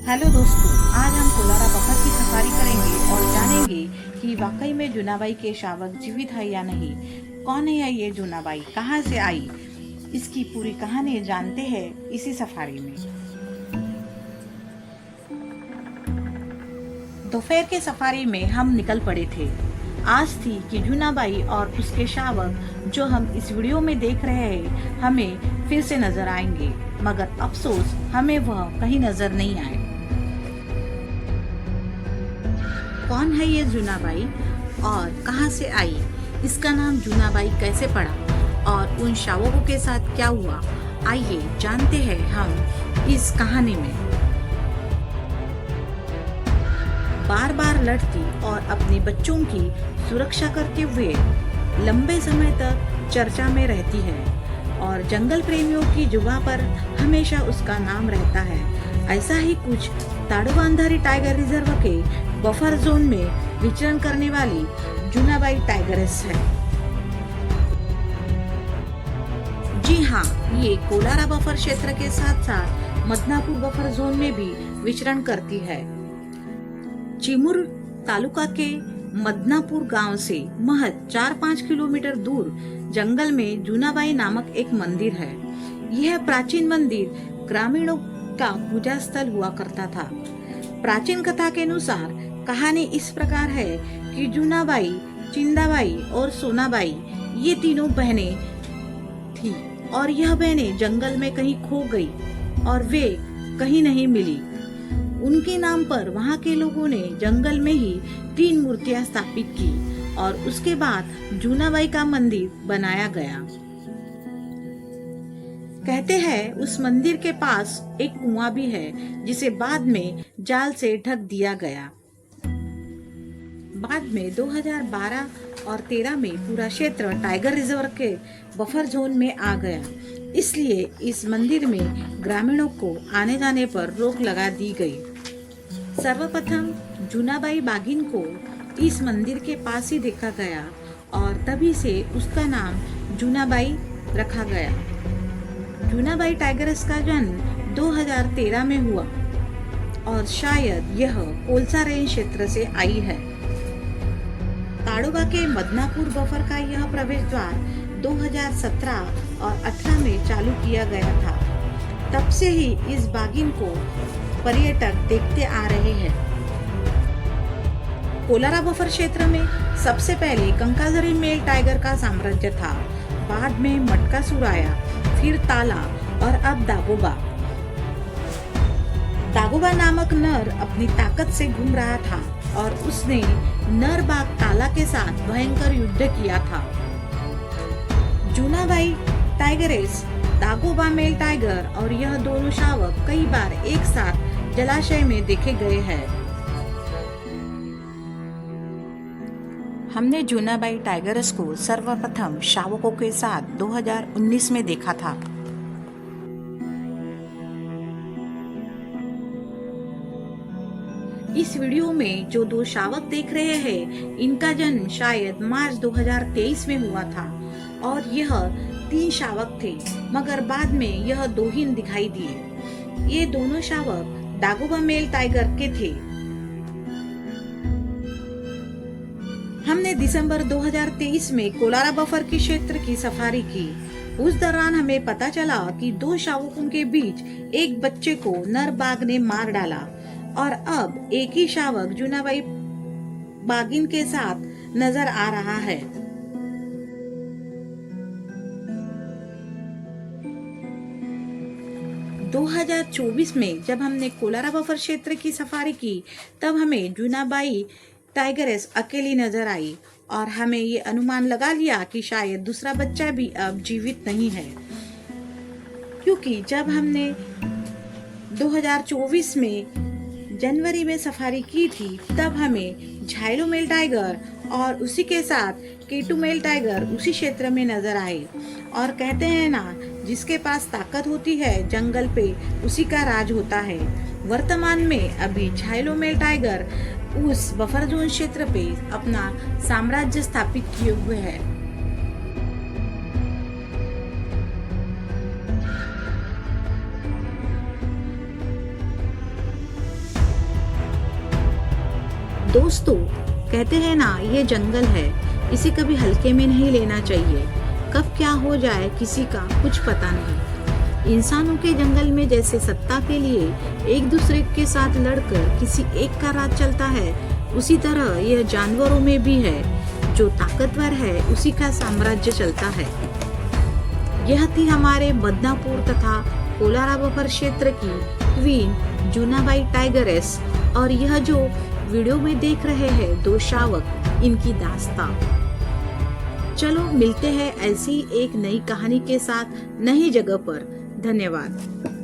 Hello दोस्तों, आज हम कोलारा बफर की सफारी करेंगे और जानेंगे कि वाकई में जूनाबाई के शावक जीवित है या नहीं। कौन है ये जूनाबाई, कहाँ से आई, इसकी पूरी कहानी जानते हैं इसी सफारी में। दोपहर के सफारी में हम निकल पड़े थे। आज थी कि जूनाबाई और उसके शावक जो हम इस वीडियो में देख रहे हैं हमें फिर से नजर आएंगे, मगर अफसोस हमें वह कहीं नजर नहीं आए। कौन है ये जूनाबाई और कहां से आई, इसका नाम जूनाबाई कैसे पड़ा और उन शावकों के साथ क्या हुआ, आइए जानते हैं हम इस कहानी में। बार बार लड़ती और अपने बच्चों की सुरक्षा करते हुए लंबे समय तक चर्चा में रहती है और जंगल प्रेमियों की जुबां पर हमेशा उसका नाम रहता है। ऐसा ही कुछ ताड़ोबांधारी टाइगर रिजर्व के बफर जोन में विचरण करने वाली जूनाबाई टाइगरेस है। जी हाँ, ये कोलारा बफर क्षेत्र के साथ साथ मदनापुर बफर जोन में भी विचरण करती है। चिमूर तालुका के मदनापुर गांव से महज 4-5 किलोमीटर दूर जंगल में जूनाबाई नामक एक मंदिर है। यह प्राचीन मंदिर ग्रामीणों का पूजा स्थल हुआ करता था। प्राचीन कथा के अनुसार कहानी इस प्रकार है कि जूनाबाई, चिंदाबाई और सोनाबाई ये तीनों बहनें थी और यह बहनें जंगल में कहीं खो गई और वे कहीं नहीं मिली। उनके नाम पर वहां के लोगों ने जंगल में ही 3 मूर्तियां स्थापित की और उसके बाद जूनाबाई का मंदिर बनाया गया। कहते हैं उस मंदिर के पास एक कुआं भी है जिसे बाद में जाल से ढक दिया गया। बाद में 2012 और 13 में पूरा क्षेत्र टाइगर रिजर्व के बफर जोन में आ गया, इसलिए इस मंदिर में ग्रामीणों को आने जाने पर रोक लगा दी गई। सर्वप्रथम जूनाबाई बागिन को इस मंदिर के पास ही देखा गया और तभी से उसका नाम जूनाबाई रखा गया। जूनाबाई टाइगरेस का जन्म 2013 में हुआ और शायद यह कोलसा रेंज क्षेत्र से आई है। ताड़ोबा के मदनापुर बफर का यह प्रवेश द्वार 2017 और 18 में चालू किया गया था। तब से ही इस बागिन को पर्यटक देखते आ रहे हैं। कोलारा बफर क्षेत्र में सबसे पहले कंकाझरी मेल टाइगर का साम्राज्य था, बाद में मटकासुर आया, फिर ताला और अब दागोबा। दागोबा नामक नर अपनी ताकत से घूम रहा था और उसने नर बाघ ताला के साथ भयंकर युद्ध किया था। जूनाबाई टाइगरेस, दागोबा मेल टाइगर और यह दोनों शावक कई बार एक साथ जलाशय में देखे गए हैं। हमने जूनाबाई टाइगरेस को सर्वप्रथम शावकों के साथ 2019 में देखा था। इस वीडियो में जो 2 शावक देख रहे हैं, इनका जन्म शायद मार्च 2023 में हुआ था और यह 3 शावक थे, मगर बाद में यह 2 ही दिखाई दिए। ये दोनों शावक दागोबा मेल टाइगर के थे। हमने दिसंबर 2023 में कोलारा बफर की क्षेत्र की सफारी की। उस दौरान हमें पता चला कि 2 शावकों के बीच एक बच्चे को नर बाघ ने मार डाला और अब एक ही शावक जूनाबाई बागिन के साथ नजर आ रहा है। - 2024 में जब हमने कोलारा बफर क्षेत्र की सफारी की, तब हमें जूनाबाई टाइगरेस अकेली नजर आई और हमें ये अनुमान लगा लिया कि शायद दूसरा बच्चा भी अब जीवित नहीं है, क्योंकि जब हमने 2024 में जनवरी में सफारी की थी, तब हमें झाइलो मेल टाइगर और उसी के साथ केटू मेल टाइगर उसी क्षेत्र में नजर आए। और कहते हैं ना, जिसके पास ताकत होती है जंगल पे उसी का राज होता है। वर्तमान में अभी झाइलो मेल टाइगर उस बफर जोन क्षेत्र पे अपना साम्राज्य स्थापित किए हुए है। दोस्तों, कहते हैं ना, ये जंगल है, इसे कभी हल्के में नहीं लेना चाहिए। कब क्या हो जाए किसी का कुछ पता नहीं। इंसानों के जंगल में जैसे सत्ता के लिए एक दूसरे के साथ लड़कर किसी एक का राज चलता है, उसी तरह यह जानवरों में भी है। जो ताकतवर है उसी का साम्राज्य चलता है। यह थी हमारे बदनापुर तथा कोलारा बफर क्षेत्र की क्वीन जूनाबाई टाइगरेस, और यह जो वीडियो में देख रहे हैं 2 शावक, इनकी दास्तां। चलो मिलते हैं ऐसी एक नई कहानी के साथ नई जगह पर। धन्यवाद।